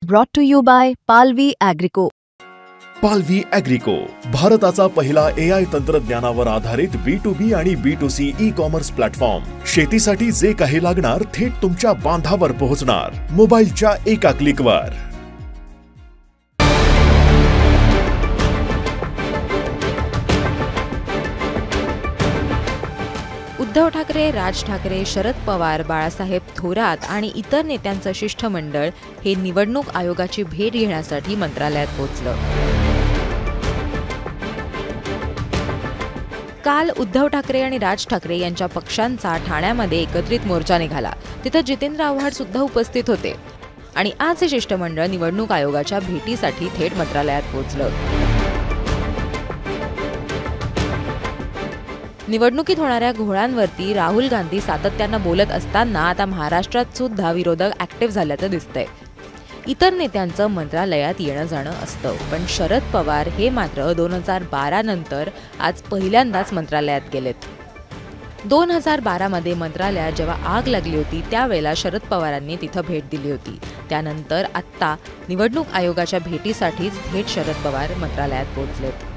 Brought to you by Palvi Agrico. पालवी ॲग्रिको, भारताचा पहिला AI तंत्रज्ञानावर आधारित B2B आणि B2C ई-कॉमर्स प्लॅटफॉर्म. शेतीसाठी जे काही लागणार थेट तुमच्या बांधावर पोहोचणार, मोबाईलच्या एका क्लिकवर. उद्धव ठाकरे, राज ठाकरे, शरद पवार, बाळासाहेब थोरात आणि इतर नेत्यांचं शिष्टमंडळ हे निवडणूक आयोगाची भेट घेण्यासाठी मंत्रालयात पोहोचलं. काल उद्धव ठाकरे आणि राज ठाकरे यांच्या पक्षांचा ठाण्यामध्ये एकत्रित मोर्चा निघाला. तिथं जितेंद्र आव्हाड सुद्धा उपस्थित होते आणि आज हे शिष्टमंडळ निवडणूक आयोगाच्या भेटीसाठी थेट मंत्रालयात पोहोचलं. निवडणुकीत होणाऱ्या घोळांवरती राहुल गांधी सातत्यानं बोलत असताना आता महाराष्ट्रात सुद्धा विरोधक ॲक्टिव्ह झाल्याचं दिसतंय. इतर नेत्यांचं मंत्रालयात येणं जाणं असतं, पण शरद पवार हे मात्र 2012 नंतर आज पहिल्यांदाच मंत्रालयात गेलेत. 2012 मध्ये मंत्रालयात जेव्हा आग लागली होती त्यावेळेला शरद पवारांनी तिथं भेट दिली होती. त्यानंतर आत्ता निवडणूक आयोगाच्या भेटीसाठीच थेट शरद पवार मंत्रालयात पोहोचलेत.